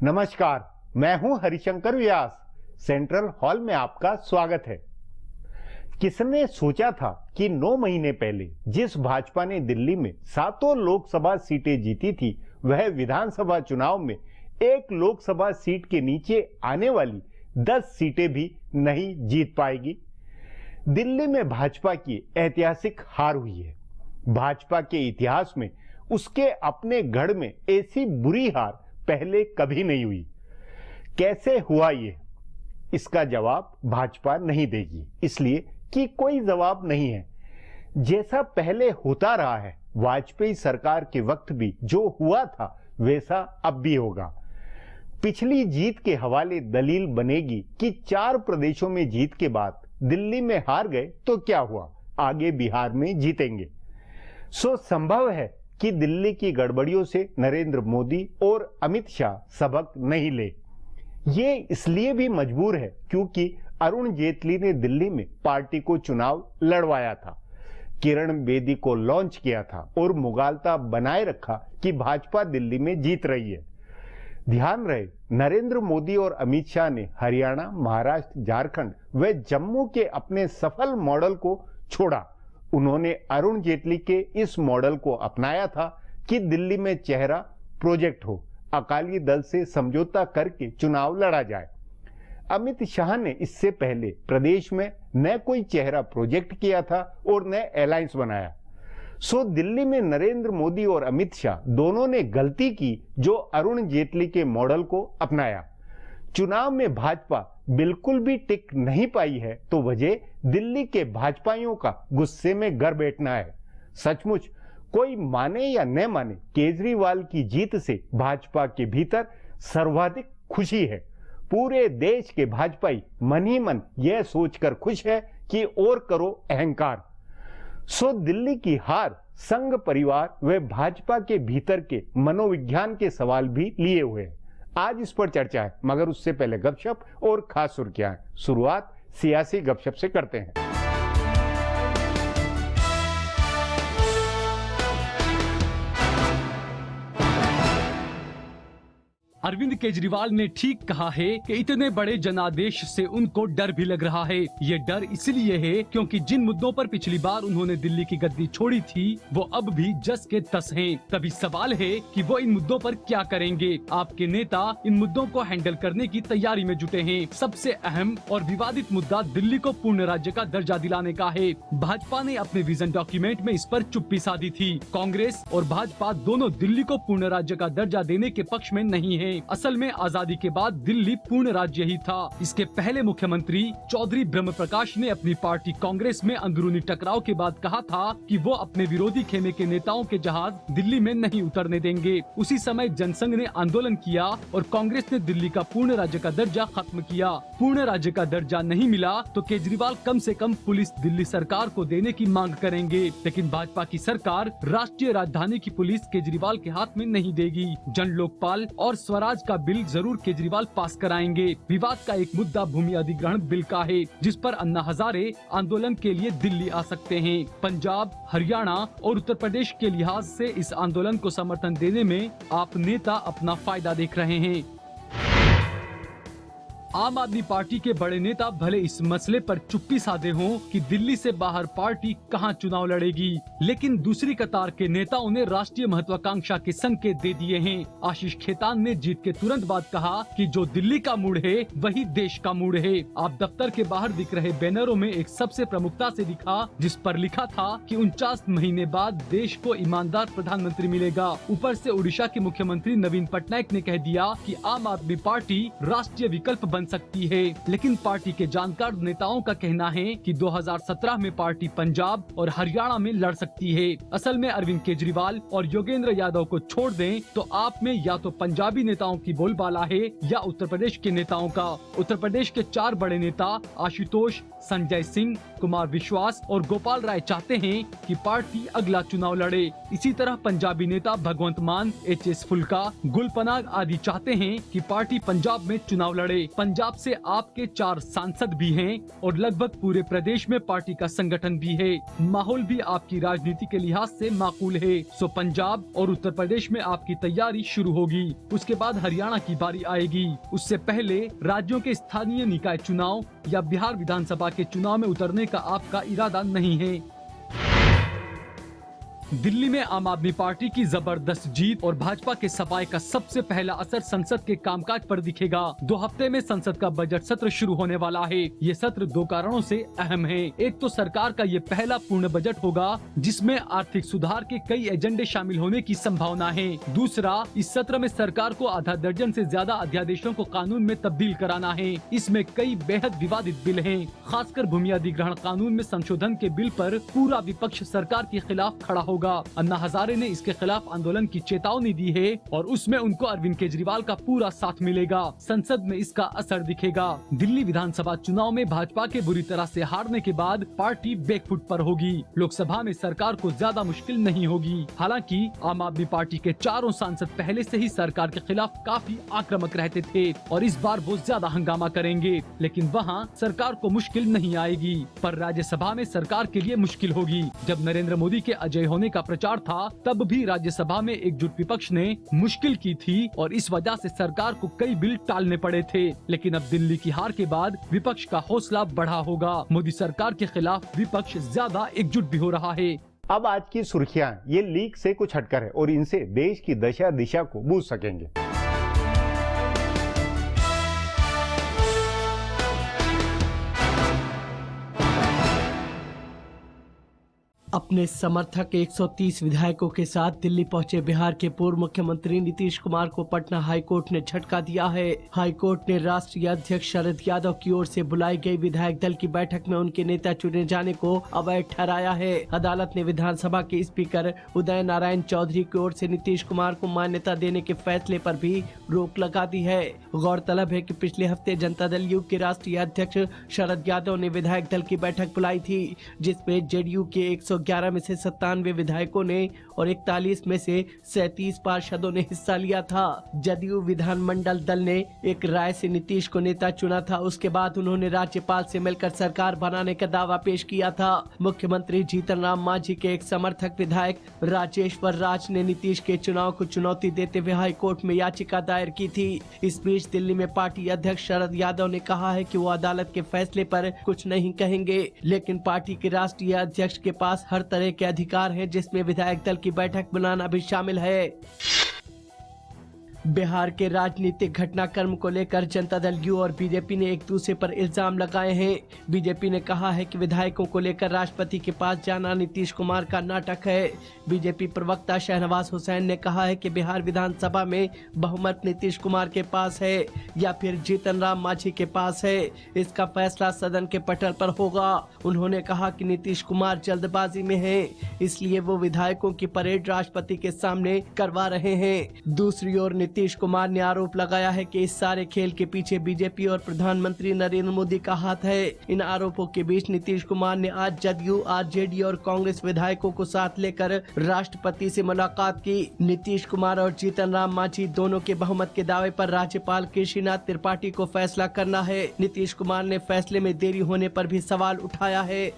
नमस्कार, मैं हूं हरिशंकर व्यास। सेंट्रल हॉल में आपका स्वागत है। किसने सोचा था कि 9 महीने पहले जिस भाजपा ने दिल्ली में 7 लोकसभा सीटें जीती थी, वह विधानसभा चुनाव में एक लोकसभा सीट के नीचे आने वाली 10 सीटें भी नहीं जीत पाएगी। दिल्ली में भाजपा की ऐतिहासिक हार हुई है। भाजपा के इतिहास में उसके अपने गढ़ में ऐसी बुरी हार पहले कभी नहीं हुई। कैसे हुआ ये? इसका जवाब भाजपा नहीं देगी, इसलिए कि कोई जवाब नहीं है। जैसा पहले होता रहा है, वाजपेयी सरकार के वक्त भी जो हुआ था वैसा अब भी होगा। पिछली जीत के हवाले दलील बनेगी कि 4 प्रदेशों में जीत के बाद दिल्ली में हार गए तो क्या हुआ, आगे बिहार में जीतेंगे। सो संभव है कि दिल्ली की गड़बड़ियों से नरेंद्र मोदी और अमित शाह सबक नहीं ले। ये इसलिए भी मजबूर है क्योंकि अरुण जेटली ने दिल्ली में पार्टी को चुनाव लड़वाया था, किरण बेदी को लॉन्च किया था और मुगालता बनाए रखा कि भाजपा दिल्ली में जीत रही है। ध्यान रहे, नरेंद्र मोदी और अमित शाह ने हरियाणा, महाराष्ट्र, झारखंड व जम्मू के अपने सफल मॉडल को छोड़ा। उन्होंने अरुण जेटली के इस मॉडल को अपनाया था कि दिल्ली में चेहरा प्रोजेक्ट हो, अकाली दल से समझौता करके चुनाव लड़ा जाए। अमित शाह ने इससे पहले प्रदेश में न कोई चेहरा प्रोजेक्ट किया था और न अलायंस बनाया। सो दिल्ली में नरेंद्र मोदी और अमित शाह दोनों ने गलती की जो अरुण जेटली के मॉडल को अपनाया। चुनाव में भाजपा बिल्कुल भी टिक नहीं पाई है तो वजह दिल्ली के भाजपाइयों का गुस्से में घर बैठना है। सचमुच कोई माने या न माने, केजरीवाल की जीत से भाजपा के भीतर सर्वाधिक खुशी है। पूरे देश के भाजपाई मन ही मन यह सोचकर खुश है कि और करो अहंकार। सो दिल्ली की हार संघ परिवार व भाजपा के भीतर के मनोविज्ञान के सवाल भी लिए हुए हैं। आज इस पर चर्चा है, मगर उससे पहले गपशप और खास सुर्खियां। शुरुआत सियासी गपशप से करते हैं। अरविंद केजरीवाल ने ठीक कहा है कि इतने बड़े जनादेश से उनको डर भी लग रहा है। ये डर इसलिए है क्योंकि जिन मुद्दों पर पिछली बार उन्होंने दिल्ली की गद्दी छोड़ी थी वो अब भी जस के तस हैं। तभी सवाल है कि वो इन मुद्दों पर क्या करेंगे। आपके नेता इन मुद्दों को हैंडल करने की तैयारी में जुटे हैं। सबसे अहम और विवादित मुद्दा दिल्ली को पूर्ण राज्य का दर्जा दिलाने का है। भाजपा ने अपने विजन डॉक्यूमेंट में इस पर चुप्पी साधी थी। कांग्रेस और भाजपा दोनों दिल्ली को पूर्ण राज्य का दर्जा देने के पक्ष में नहीं है। असल में आजादी के बाद दिल्ली पूर्ण राज्य ही था। इसके पहले मुख्यमंत्री चौधरी ब्रह्म प्रकाश ने अपनी पार्टी कांग्रेस में अंदरूनी टकराव के बाद कहा था कि वो अपने विरोधी खेमे के नेताओं के जहाज दिल्ली में नहीं उतरने देंगे। उसी समय जनसंघ ने आंदोलन किया और कांग्रेस ने दिल्ली का पूर्ण राज्य का दर्जा खत्म किया। पूर्ण राज्य का दर्जा नहीं मिला तो केजरीवाल कम से कम पुलिस दिल्ली सरकार को देने की मांग करेंगे, लेकिन भाजपा की सरकार राष्ट्रीय राजधानी की पुलिस केजरीवाल के हाथ में नहीं देगी। जन लोकपाल और स्वराज का बिल जरूर केजरीवाल पास कराएंगे। विवाद का एक मुद्दा भूमि अधिग्रहण बिल का है, जिस पर अन्ना हजारे आंदोलन के लिए दिल्ली आ सकते हैं। पंजाब, हरियाणा और उत्तर प्रदेश के लिहाज से इस आंदोलन को समर्थन देने में आप नेता अपना फायदा देख रहे हैं। आम आदमी पार्टी के बड़े नेता भले इस मसले पर चुप्पी साधे हों कि दिल्ली से बाहर पार्टी कहां चुनाव लड़ेगी, लेकिन दूसरी कतार के नेताओं ने राष्ट्रीय महत्वाकांक्षा के संकेत दे दिए हैं। आशीष खेतान ने जीत के तुरंत बाद कहा कि जो दिल्ली का मूड है वही देश का मूड है। आप दफ्तर के बाहर दिख रहे बैनरों में एक सबसे प्रमुखता से दिखा जिस पर लिखा था कि 49 महीने बाद देश को ईमानदार प्रधानमंत्री मिलेगा। ऊपर से उड़ीसा के मुख्यमंत्री नवीन पटनायक ने कह दिया कि आम आदमी पार्टी राष्ट्रीय विकल्प बन सकती है। लेकिन पार्टी के जानकार नेताओं का कहना है कि 2017 में पार्टी पंजाब और हरियाणा में लड़ सकती है। असल में अरविंद केजरीवाल और योगेंद्र यादव को छोड़ दें तो आप में या तो पंजाबी नेताओं की बोलबाला है या उत्तर प्रदेश के नेताओं का। उत्तर प्रदेश के 4 बड़े नेता आशुतोष, संजय सिंह, कुमार विश्वास और गोपाल राय चाहते हैं कि पार्टी अगला चुनाव लड़े। इसी तरह पंजाबी नेता भगवंत मान, HS फुल्का, गुल पनाग आदि चाहते हैं कि पार्टी पंजाब में चुनाव लड़े। पंजाब से आपके 4 सांसद भी हैं और लगभग पूरे प्रदेश में पार्टी का संगठन भी है। माहौल भी आपकी राजनीति के लिहाज से माकूल है। सो पंजाब और उत्तर प्रदेश में आपकी तैयारी शुरू होगी। उसके बाद हरियाणा की बारी आएगी। उससे पहले राज्यों के स्थानीय निकाय चुनाव या बिहार विधानसभा के चुनाव में उतरने का आपका इरादा नहीं है। दिल्ली में आम आदमी पार्टी की जबरदस्त जीत और भाजपा के सफाई का सबसे पहला असर संसद के कामकाज पर दिखेगा। 2 हफ्ते में संसद का बजट सत्र शुरू होने वाला है। ये सत्र 2 कारणों से अहम है। एक तो सरकार का ये पहला पूर्ण बजट होगा जिसमें आर्थिक सुधार के कई एजेंडे शामिल होने की संभावना है। दूसरा, इस सत्र में सरकार को आधा दर्जन से ज्यादा अध्यादेशों को कानून में तब्दील कराना है। इसमें कई बेहद विवादित बिल हैं। खासकर भूमि अधिग्रहण कानून में संशोधन के बिल पर पूरा विपक्ष सरकार के खिलाफ खड़ा होगा। अन्ना हजारे ने इसके खिलाफ आंदोलन की चेतावनी दी है और उसमें उनको अरविंद केजरीवाल का पूरा साथ मिलेगा। संसद में इसका असर दिखेगा। दिल्ली विधानसभा चुनाव में भाजपा के बुरी तरह से हारने के बाद पार्टी बैकफुट पर होगी। लोकसभा में सरकार को ज्यादा मुश्किल नहीं होगी। हालांकि आम आदमी पार्टी के 4 सांसद पहले से ही सरकार के खिलाफ काफी आक्रामक रहते थे और इस बार वो ज्यादा हंगामा करेंगे, लेकिन वहाँ सरकार को मुश्किल नहीं आएगी। पर राज्यसभा में सरकार के लिए मुश्किल होगी। जब नरेंद्र मोदी के अजय होने का प्रचार था तब भी राज्यसभा में एकजुट विपक्ष ने मुश्किल की थी और इस वजह से सरकार को कई बिल टालने पड़े थे। लेकिन अब दिल्ली की हार के बाद विपक्ष का हौसला बढ़ा होगा। मोदी सरकार के खिलाफ विपक्ष ज्यादा एकजुट भी हो रहा है। अब आज की सुर्खियां ये लीक से कुछ हटकर है और इनसे देश की दशा दिशा को बूझ सकेंगे। अपने समर्थक 130 विधायकों के साथ दिल्ली पहुंचे बिहार के पूर्व मुख्यमंत्री नीतीश कुमार को पटना हाईकोर्ट ने झटका दिया है। हाईकोर्ट ने राष्ट्रीय अध्यक्ष शरद यादव की ओर से बुलाई गई विधायक दल की बैठक में उनके नेता चुने जाने को अवैध ठहराया है। अदालत ने विधानसभा के स्पीकर उदय नारायण चौधरी की ओर से नीतीश कुमार को मान्यता देने के फैसले पर भी रोक लगा दी है। गौरतलब है कि पिछले हफ्ते जनता दल यू के राष्ट्रीय अध्यक्ष शरद यादव ने विधायक दल की बैठक बुलाई थी, जिसमें जेडीयू के 111 में से 97 विधायकों ने और 41 में से 37 पार्षदों ने हिस्सा लिया था। जदयू विधानमंडल दल ने एक राय से नीतीश को नेता चुना था। उसके बाद उन्होंने राज्यपाल से मिलकर सरकार बनाने का दावा पेश किया था। मुख्यमंत्री जीतन राम मांझी के एक समर्थक विधायक राजेश्वर राज ने नीतीश के चुनाव को चुनौती देते हुए हाईकोर्ट में याचिका दायर की थी। इस बीच दिल्ली में पार्टी अध्यक्ष शरद यादव ने कहा है कि वो अदालत के फैसले पर कुछ नहीं कहेंगे, लेकिन पार्टी के राष्ट्रीय अध्यक्ष के पास हर तरह के अधिकार हैं, जिसमें विधायक दल की बैठक बुलाना भी शामिल है। बिहार के राजनीतिक घटनाक्रम को लेकर जनता दल यू और बीजेपी ने एक दूसरे पर इल्जाम लगाए हैं। बीजेपी ने कहा है कि विधायकों को लेकर राष्ट्रपति के पास जाना नीतीश कुमार का नाटक है। बीजेपी प्रवक्ता शहनवाज हुसैन ने कहा है कि बिहार विधानसभा में बहुमत नीतीश कुमार के पास है या फिर जीतन राम मांझी के पास है, इसका फैसला सदन के पटल पर होगा। उन्होंने कहा कि नीतीश कुमार जल्दबाजी में है, इसलिए वो विधायकों की परेड राष्ट्रपति के सामने करवा रहे हैं। दूसरी ओर नीतीश कुमार ने आरोप लगाया है कि इस सारे खेल के पीछे बीजेपी और प्रधानमंत्री नरेंद्र मोदी का हाथ है। इन आरोपों के बीच नीतीश कुमार ने आज जदयू, आरजेडी और कांग्रेस विधायकों को साथ लेकर राष्ट्रपति से मुलाकात की। नीतीश कुमार और जीतन राम मांझी दोनों के बहुमत के दावे पर राज्यपाल केशरीनाथ त्रिपाठी को फैसला करना है। नीतीश कुमार ने फैसले में देरी होने पर भी सवाल उठाया है।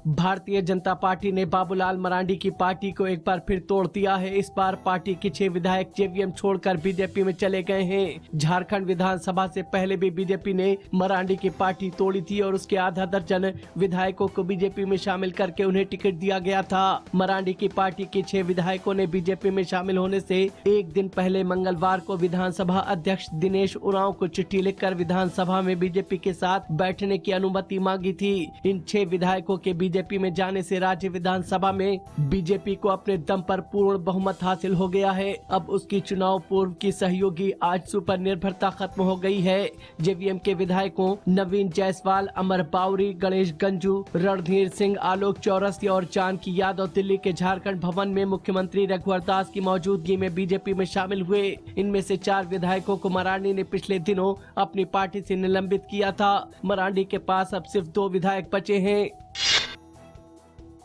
भारतीय जनता पार्टी ने बाबूलाल मरांडी की पार्टी को एक बार फिर तोड़ दिया है। इस बार पार्टी के 6 विधायक जेवीएम छोड़कर बीजेपी में चले गए हैं। झारखंड विधानसभा से पहले भी बीजेपी ने मरांडी की पार्टी तोड़ी थी और उसके आधा दर्जन विधायकों को बीजेपी में शामिल करके उन्हें टिकट दिया गया था। मरांडी की पार्टी के 6 विधायकों ने बीजेपी में शामिल होने से एक दिन पहले मंगलवार को विधानसभा अध्यक्ष दिनेश उरांव को चिट्ठी लिखकर विधानसभा में बीजेपी के साथ बैठने की अनुमति मांगी थी। इन 6 विधायकों के बीजेपी में जाने से राज्य विधानसभा में बीजेपी को अपने दम पर पूर्ण बहुमत हासिल हो गया है। अब उसकी चुनाव पूर्व की सहयोगी आजसू पर निर्भरता खत्म हो गई है। जेवीएम के विधायकों नवीन जायसवाल, अमर बावरी, गणेश गंजू, रणधीर सिंह, आलोक चौरसिया और जानकी यादव दिल्ली के झारखंड भवन में मुख्यमंत्री रघुवर दास की मौजूदगी में बीजेपी में शामिल हुए। इनमें से 4 विधायकों को मरांडी ने पिछले दिनों अपनी पार्टी से निलंबित किया था। मरांडी के पास अब सिर्फ 2 विधायक बचे हैं।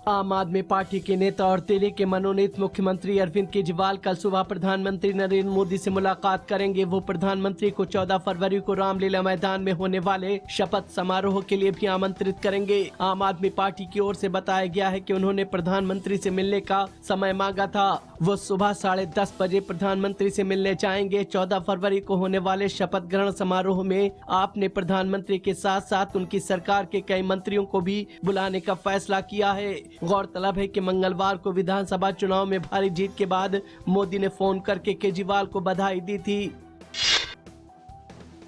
आम आदमी पार्टी के नेता और दिल्ली के मनोनीत मुख्यमंत्री अरविंद केजरीवाल कल सुबह प्रधानमंत्री नरेंद्र मोदी से मुलाकात करेंगे। वो प्रधानमंत्री को 14 फरवरी को रामलीला मैदान में होने वाले शपथ समारोह के लिए भी आमंत्रित करेंगे। आम आदमी पार्टी की ओर से बताया गया है कि उन्होंने प्रधानमंत्री से मिलने का समय मांगा था। वो सुबह 10:30 बजे प्रधानमंत्री से मिलने जाएंगे। 14 फरवरी को होने वाले शपथ ग्रहण समारोह में आपने प्रधानमंत्री के साथ साथ उनकी सरकार के कई मंत्रियों को भी बुलाने का फैसला किया है। गौरतलब है कि मंगलवार को विधानसभा चुनाव में भारी जीत के बाद मोदी ने फोन करके केजरीवाल को बधाई दी थी।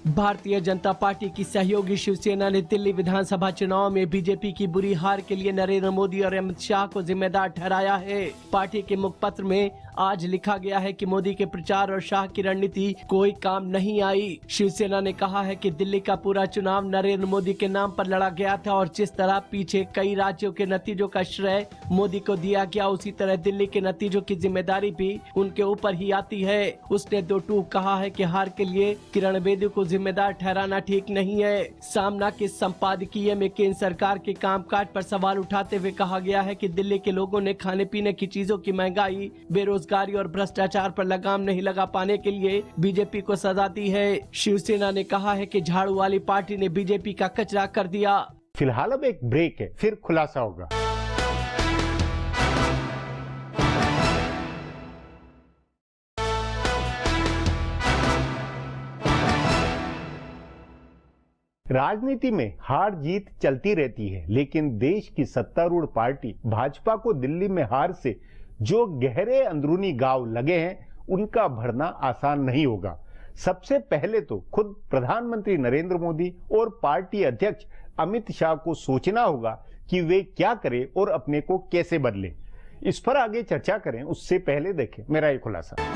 भारतीय जनता पार्टी की सहयोगी शिवसेना ने दिल्ली विधानसभा चुनाव में बीजेपी की बुरी हार के लिए नरेंद्र मोदी और अमित शाह को जिम्मेदार ठहराया है। पार्टी के मुखपत्र में आज लिखा गया है कि मोदी के प्रचार और शाह की रणनीति कोई काम नहीं आई। शिवसेना ने कहा है कि दिल्ली का पूरा चुनाव नरेंद्र मोदी के नाम पर लड़ा गया था और जिस तरह पीछे कई राज्यों के नतीजों का श्रेय मोदी को दिया गया, उसी तरह दिल्ली के नतीजों की जिम्मेदारी भी उनके ऊपर ही आती है। उसने 2 टूक कहा है कि हार के लिए किरण बेदी को जिम्मेदार ठहराना ठीक नहीं है। सामना के संपादकीय में केंद्र सरकार के कामकाज पर सवाल उठाते हुए कहा गया है कि दिल्ली के लोगों ने खाने पीने की चीजों की महंगाई, बेरोजगारी और भ्रष्टाचार पर लगाम नहीं लगा पाने के लिए बीजेपी को सजा दी है। शिवसेना ने कहा है कि झाड़ू वाली पार्टी ने बीजेपी का कचरा कर दिया। फिलहाल अब एक ब्रेक है, फिर खुलासा होगा। राजनीति में हार जीत चलती रहती है, लेकिन देश की सत्तारूढ़ पार्टी भाजपा को दिल्ली में हार से जो गहरे अंदरूनी घाव लगे हैं उनका भरना आसान नहीं होगा। सबसे पहले तो खुद प्रधानमंत्री नरेंद्र मोदी और पार्टी अध्यक्ष अमित शाह को सोचना होगा कि वे क्या करें और अपने को कैसे बदले। इस पर आगे चर्चा करें उससे पहले देखें मेरा ये खुलासा।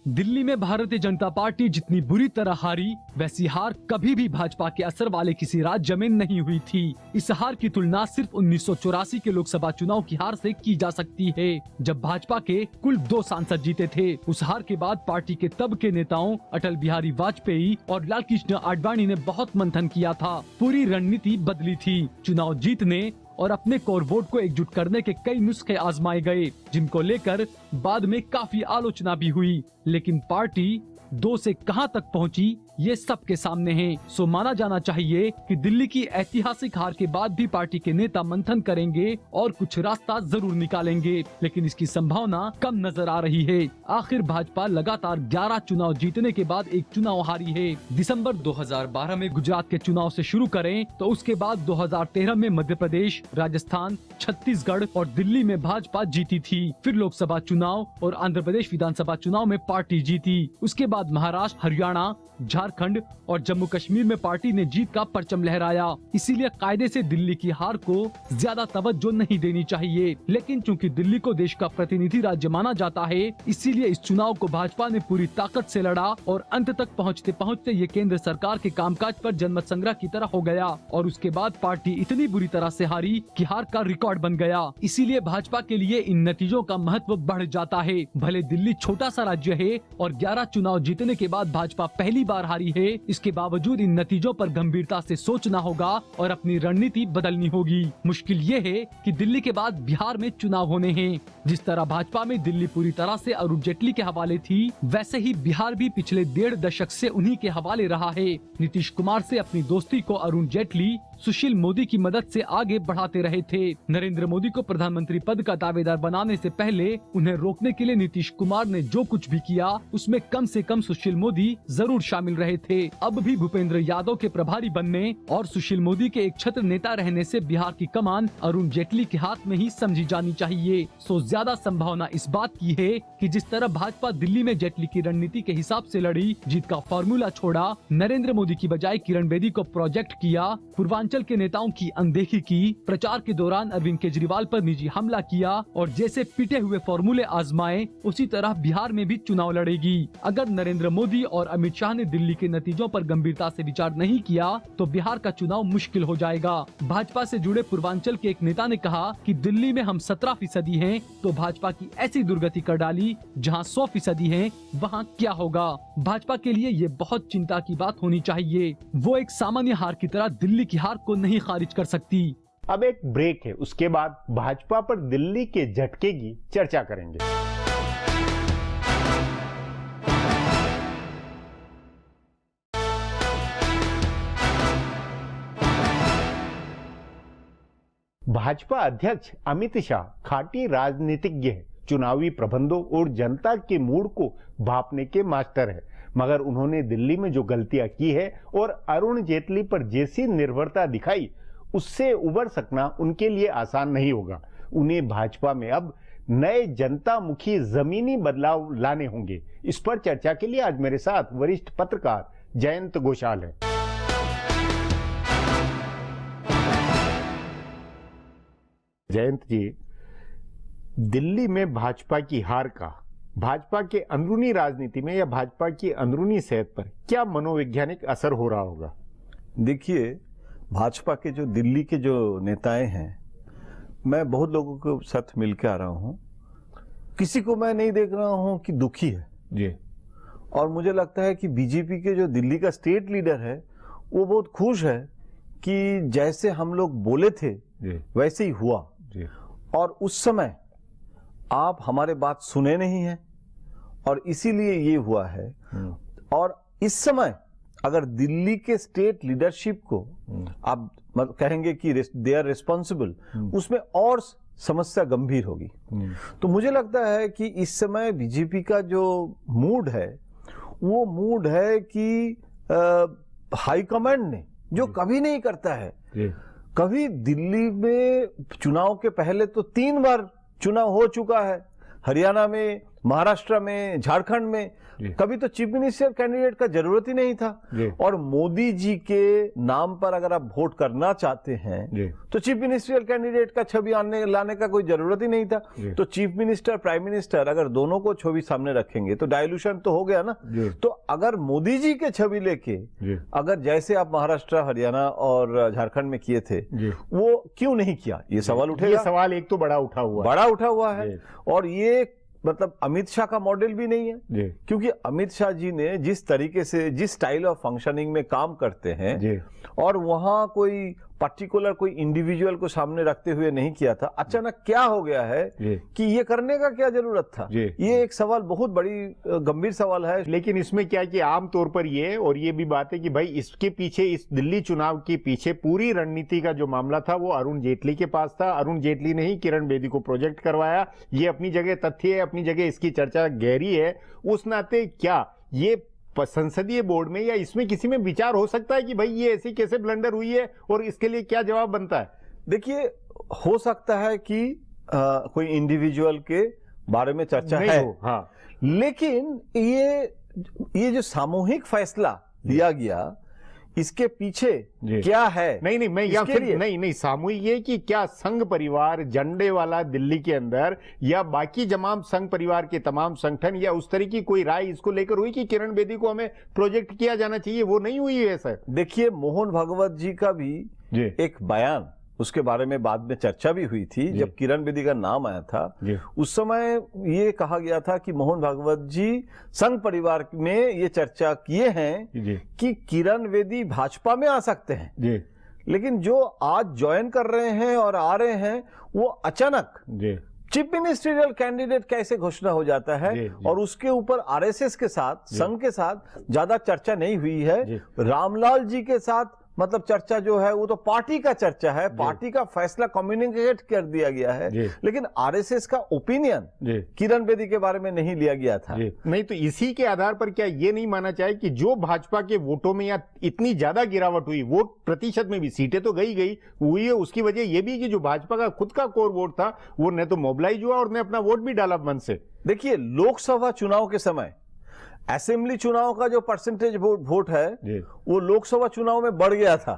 दिल्ली में भारतीय जनता पार्टी जितनी बुरी तरह हारी, वैसी हार कभी भी भाजपा के असर वाले किसी राज्य में नहीं हुई थी। इस हार की तुलना सिर्फ 1984 के लोकसभा चुनाव की हार से की जा सकती है, जब भाजपा के कुल 2 सांसद जीते थे। उस हार के बाद पार्टी के तब के नेताओं अटल बिहारी वाजपेयी और लालकृष्ण आडवाणी ने बहुत मंथन किया था। पूरी रणनीति बदली थी। चुनाव जीतने और अपने कोर वोट को एकजुट करने के कई नुस्खे आजमाए गए, जिनको लेकर बाद में काफी आलोचना भी हुई, लेकिन पार्टी 2 से कहां तक पहुंची ये सबके सामने है। सो माना जाना चाहिए कि दिल्ली की ऐतिहासिक हार के बाद भी पार्टी के नेता मंथन करेंगे और कुछ रास्ता जरूर निकालेंगे, लेकिन इसकी संभावना कम नजर आ रही है। आखिर भाजपा लगातार 11 चुनाव जीतने के बाद एक चुनाव हारी है। दिसंबर 2012 में गुजरात के चुनाव से शुरू करें तो उसके बाद 2013 में मध्य प्रदेश, राजस्थान, छत्तीसगढ़ और दिल्ली में भाजपा जीती थी। फिर लोकसभा चुनाव और आंध्र प्रदेश विधानसभा चुनाव में पार्टी जीती। उसके बाद महाराष्ट्र, हरियाणा, झारखंड और जम्मू कश्मीर में पार्टी ने जीत का परचम लहराया। इसीलिए कायदे से दिल्ली की हार को ज्यादा तवज्जो नहीं देनी चाहिए, लेकिन चूंकि दिल्ली को देश का प्रतिनिधि राज्य माना जाता है, इसीलिए इस चुनाव को भाजपा ने पूरी ताकत से लड़ा और अंत तक पहुंचते पहुंचते ये केंद्र सरकार के कामकाज पर जनमत संग्रह की तरह हो गया और उसके बाद पार्टी इतनी बुरी तरह से हारी कि हार का रिकॉर्ड बन गया। इसीलिए भाजपा के लिए इन नतीजों का महत्व बढ़ जाता है। भले दिल्ली छोटा सा राज्य है और 11 चुनाव जीतने के बाद भाजपा पहली बार हारी है, इसके बावजूद इन नतीजों पर गंभीरता से सोचना होगा और अपनी रणनीति बदलनी होगी। मुश्किल ये है कि दिल्ली के बाद बिहार में चुनाव होने हैं। जिस तरह भाजपा में दिल्ली पूरी तरह से अरुण जेटली के हवाले थी, वैसे ही बिहार भी पिछले 1.5 दशक से उन्हीं के हवाले रहा है। नीतीश कुमार से अपनी दोस्ती को अरुण जेटली सुशील मोदी की मदद से आगे बढ़ाते रहे थे। नरेंद्र मोदी को प्रधानमंत्री पद का दावेदार बनाने से पहले उन्हें रोकने के लिए नीतीश कुमार ने जो कुछ भी किया, उसमें कम से कम सुशील मोदी जरूर शामिल रहे रहे थे। अब भी भूपेंद्र यादव के प्रभारी बनने और सुशील मोदी के एक छत्र नेता रहने से बिहार की कमान अरुण जेटली के हाथ में ही समझी जानी चाहिए। सो ज्यादा संभावना इस बात की है कि जिस तरह भाजपा दिल्ली में जेटली की रणनीति के हिसाब से लड़ी, जीत का फॉर्मूला छोड़ा, नरेंद्र मोदी की बजाय किरण बेदी को प्रोजेक्ट किया, पूर्वांचल के नेताओं की अनदेखी की, प्रचार के दौरान अरविंद केजरीवाल पर निजी हमला किया और जैसे पिटे हुए फॉर्मूले आजमाए, उसी तरह बिहार में भी चुनाव लड़ेगी। अगर नरेंद्र मोदी और अमित शाह ने दिल्ली के नतीजों पर गंभीरता से विचार नहीं किया तो बिहार का चुनाव मुश्किल हो जाएगा। भाजपा से जुड़े पूर्वांचल के एक नेता ने कहा कि दिल्ली में हम 17% हैं, तो भाजपा की ऐसी दुर्गति कर डाली जहां 100% हैं, वहां क्या होगा। भाजपा के लिए ये बहुत चिंता की बात होनी चाहिए। वो एक सामान्य हार की तरह दिल्ली की हार को नहीं खारिज कर सकती। अब एक ब्रेक है, उसके बाद भाजपा पर दिल्ली के झटके की चर्चा करेंगे। भाजपा अध्यक्ष अमित शाह खाटी राजनीतिज्ञ है, चुनावी प्रबंधों और जनता के मूड को भांपने के मास्टर है। मगर उन्होंने दिल्ली में जो गलतियां की है और अरुण जेटली पर जैसी निर्भरता दिखाई, उससे उबर सकना उनके लिए आसान नहीं होगा। उन्हें भाजपा में अब नए जनता मुखी जमीनी बदलाव लाने होंगे। इस पर चर्चा के लिए आज मेरे साथ वरिष्ठ पत्रकार जयंत घोषाल है। जयंत जी, दिल्ली में भाजपा की हार का भाजपा के अंदरूनी राजनीति में या भाजपा की अंदरूनी सेहत पर क्या मनोवैज्ञानिक असर हो रहा होगा? देखिए, भाजपा के जो दिल्ली के जो नेताएं हैं, मैं बहुत लोगों के साथ मिलकर आ रहा हूं, किसी को मैं नहीं देख रहा हूं कि दुखी है जी। और मुझे लगता है कि बीजेपी के जो दिल्ली का स्टेट लीडर है वो बहुत खुश है कि जैसे हम लोग बोले थे जी। वैसे ही हुआ जी। और उस समय आप हमारे बात सुने नहीं हैं और इसीलिए ये हुआ है। और इस समय अगर दिल्ली के स्टेट लीडरशिप को आप कहेंगे कि दे आर रिस्पॉन्सिबल, उसमें और समस्या गंभीर होगी। तो मुझे लगता है कि इस समय बीजेपी का जो मूड है वो मूड है कि हाईकमांड ने जो कभी नहीं करता है, कभी दिल्ली में चुनाव के पहले तो 3 बार चुनाव हो चुका है, हरियाणा में, महाराष्ट्र में, झारखंड में, कभी तो चीफ मिनिस्टर कैंडिडेट का जरूरत ही नहीं था। और मोदी जी के नाम पर अगर आप वोट करना चाहते हैं तो चीफ मिनिस्टर कैंडिडेट का छवि लाने का कोई जरूरत ही नहीं था। तो चीफ मिनिस्टर, प्राइम मिनिस्टर अगर दोनों को छवि सामने रखेंगे तो डाइल्यूशन तो हो गया ना। तो अगर मोदी जी के छवि लेके अगर जैसे आप महाराष्ट्र, हरियाणा और झारखंड में किए थे वो क्यों नहीं किया, ये सवाल उठेगा। ये सवाल एक तो बड़ा उठा हुआ है और ये मतलब अमित शाह का मॉडल भी नहीं है, क्योंकि अमित शाह जी ने जिस तरीके से, जिस स्टाइल ऑफ फंक्शनिंग में काम करते हैं और वहां कोई पर्टिकुलर कोई इंडिविजुअल को सामने रखते हुए नहीं किया था, अचानक क्या हो गया है कि ये करने का क्या जरूरत था? ये एक सवाल, बहुत बड़ी गंभीर सवाल है। लेकिन इसमें क्या है कि आमतौर पर ये भी बात है कि भाई इसके पीछे, इस दिल्ली चुनाव के पीछे पूरी रणनीति का जो मामला था वो अरुण जेटली के पास था। अरुण जेटली ने ही किरण बेदी को प्रोजेक्ट करवाया। ये अपनी जगह तथ्य है, अपनी जगह इसकी चर्चा गहरी है। उस नाते क्या ये संसदीय बोर्ड में या इसमें किसी में विचार हो सकता है कि भाई ये ऐसी कैसे ब्लंडर हुई है और इसके लिए क्या जवाब बनता है? देखिए, हो सकता है कि कोई इंडिविजुअल के बारे में चर्चा नहीं है, हाँ। लेकिन ये जो सामूहिक फैसला लिया गया, इसके पीछे क्या है? नहीं, मैं या फिर नहीं सामूहिक ये कि क्या संघ परिवार झंडे वाला दिल्ली के अंदर या बाकी तमाम संघ परिवार के तमाम संगठन या उस तरह की कोई राय इसको लेकर हुई कि किरण बेदी को हमें प्रोजेक्ट किया जाना चाहिए? वो नहीं हुई है सर। देखिए, मोहन भागवत जी का भी एक बयान, उसके बारे में बाद में चर्चा भी हुई थी जब किरण बेदी का नाम आया था। उस समय ये कहा गया था कि मोहन भागवत जी संघ परिवार में ये चर्चा किए हैं कि किरण बेदी भाजपा में आ सकते हैं। लेकिन जो आज ज्वाइन कर रहे हैं और आ रहे हैं, वो अचानक चीफ मिनिस्टरियल कैंडिडेट कैसे घोषणा हो जाता है और उसके ऊपर आरएसएस के साथ, संघ के साथ ज्यादा चर्चा नहीं हुई है। रामलाल जी के साथ मतलब चर्चा जो है वो तो पार्टी का चर्चा है, पार्टी का फैसला कम्युनिकेट कर दिया गया है, लेकिन आरएसएस का ओपिनियन किरण बेदी के बारे में नहीं लिया गया था। नहीं तो इसी के आधार पर क्या ये नहीं माना चाहे कि जो भाजपा के वोटों में या इतनी ज्यादा गिरावट हुई, वोट प्रतिशत में भी, सीटें तो गई हुई है, उसकी वजह ये भी कि जो भाजपा का खुद का कोर वोट था वो न तो मोबिलाइज हुआ और न अपना वोट भी डाला मन से। देखिए, लोकसभा चुनाव के समय असेंबली चुनाव का जो परसेंटेज वोट है वो लोकसभा चुनाव में बढ़ गया था।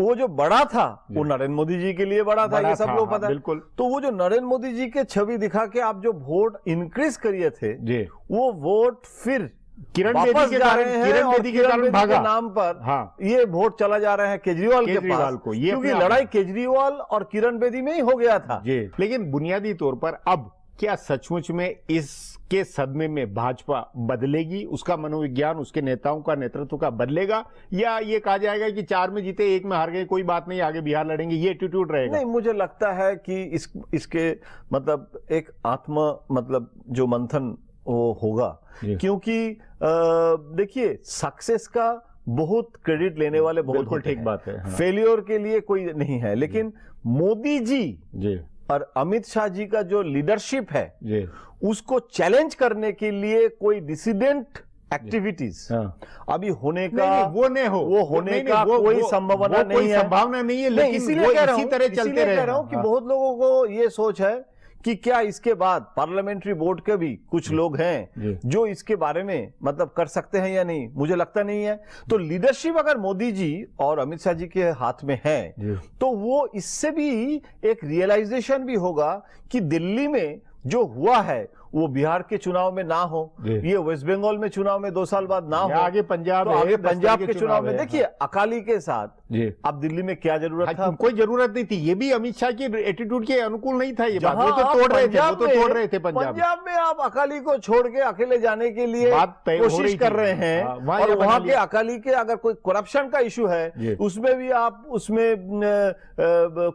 वो जो बड़ा था वो नरेंद्र मोदी जी के लिए बड़ा था, ये सब लोग पता है। बिल्कुल। तो वो जो नरेंद्र मोदी जी के छवि दिखा के आप जो वोट इंक्रीज करिए थे, वो वोट फिर किरण बेदी के कारण भागा नाम पर ये वोट चला जा रहा है केजरीवाल के पास, क्योंकि लड़ाई केजरीवाल और किरण बेदी में ही हो गया था। लेकिन बुनियादी तौर पर अब क्या सचमुच में इसके सदमे में भाजपा बदलेगी, उसका मनोविज्ञान, उसके नेताओं का नेतृत्व का बदलेगा, या ये कहा जाएगा कि 4 में जीते 1 में हार गए, कोई बात नहीं, आगे बिहार लड़ेंगे, ये एटीट्यूड रहेगा? नहीं, मुझे लगता है कि इसके मतलब एक मतलब जो मंथन वो होगा, क्योंकि देखिए सक्सेस का बहुत क्रेडिट लेने वाले बहुत होते हैं, ठीक बात है, फेलियर के लिए कोई नहीं है, लेकिन मोदी जी और अमित शाह जी का जो लीडरशिप है उसको चैलेंज करने के लिए कोई डिसिडेंट एक्टिविटीज अभी होने का वो होने का कोई संभावना नहीं है, लेकिन इसीलिए इसी तरह चलते रहे। कह रहा हूं कि बहुत लोगों को ये सोच है कि क्या इसके बाद पार्लियामेंट्री बोर्ड के भी कुछ लोग हैं जो इसके बारे में मतलब कर सकते हैं या नहीं, मुझे लगता नहीं है। तो लीडरशिप अगर मोदी जी और अमित शाह जी के हाथ में है तो वो इससे भी एक रियलाइजेशन भी होगा कि दिल्ली में जो हुआ है वो बिहार के चुनाव में ना हो, ये वेस्ट बंगाल में चुनाव में 2 साल बाद ना हो, आगे पंजाब, तो आगे पंजाब के चुनाव में देखिए अकाली के साथ अब दिल्ली में क्या जरूरत था? कोई जरूरत नहीं थी। ये भी अमित शाह की एटीट्यूड के अनुकूल नहीं था, ये बात वो तो तोड़ रहे थे। पंजाब में आप अकाली को छोड़ के अकेले जाने के लिए कोशिश कर रहे हैं, और वहां के अकाली के अगर कोई करप्शन का इशू है उसमें भी आप उसमें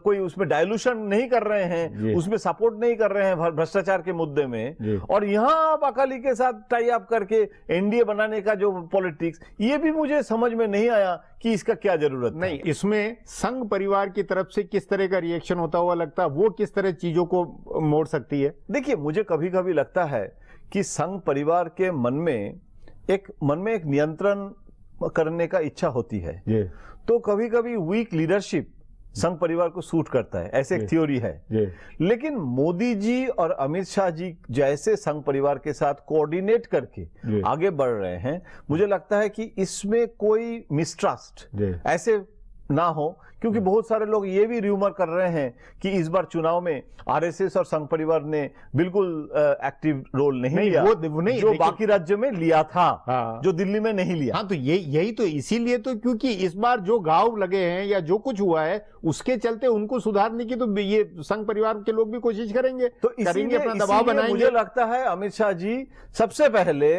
कोई उसमें डायलूशन नहीं कर रहे हैं, उसमें सपोर्ट नहीं कर रहे हैं भ्रष्टाचार के मुद्दे में, और यहां आप अकाली के साथ टाई अप करके एनडीए बनाने का जो पॉलिटिक्स, ये भी मुझे समझ में नहीं आया कि इसका क्या जरूरत नहीं। इसमें संघ परिवार की तरफ से किस तरह का रिएक्शन होता हुआ लगता है, वो किस तरह चीजों को मोड़ सकती है? देखिए, मुझे कभी कभी लगता है कि संघ परिवार के मन में एक नियंत्रण करने का इच्छा होती है, तो कभी कभी वीक लीडरशिप संघ परिवार को सूट करता है, ऐसे एक थ्योरी है। लेकिन मोदी जी और अमित शाह जी जैसे संघ परिवार के साथ कोऑर्डिनेट करके आगे बढ़ रहे हैं, मुझे लगता है कि इसमें कोई मिसट्रस्ट ऐसे ना हो, क्योंकि बहुत सारे लोग ये भी र्यूमर कर रहे हैं कि इस बार चुनाव में आरएसएस और संघ परिवार ने बिल्कुल एक्टिव रोल नहीं लिया, जो बाकी राज्य में लिया था, जो दिल्ली में नहीं लिया। तो यही तो इसीलिए तो, क्योंकि इस बार जो घाव लगे हैं या जो कुछ हुआ है उसके चलते उनको सुधारने की तो ये संघ परिवार के लोग भी कोशिश करेंगे, तो करेंगे, अपना दबाव बनाएंगे। मुझे लगता है अमित शाह जी सबसे पहले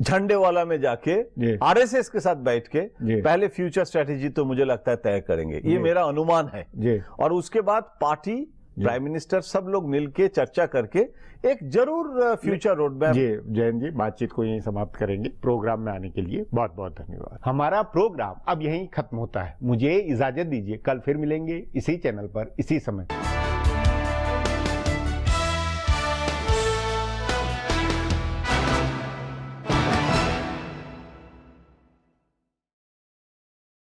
झंडे वाला में जाके आरएसएस के साथ बैठ के पहले फ्यूचर स्ट्रेटेजी तो मुझे लगता है तय करेंगे, ये मेरा अनुमान है। और उसके बाद पार्टी, प्राइम मिनिस्टर, सब लोग मिलके चर्चा करके एक जरूर फ्यूचर रोड मैप। जयंत जी, बातचीत को यहीं समाप्त करेंगे। प्रोग्राम में आने के लिए बहुत बहुत धन्यवाद। हमारा प्रोग्राम अब यहीं खत्म होता है, मुझे इजाजत दीजिए, कल फिर मिलेंगे इसी चैनल पर इसी समय।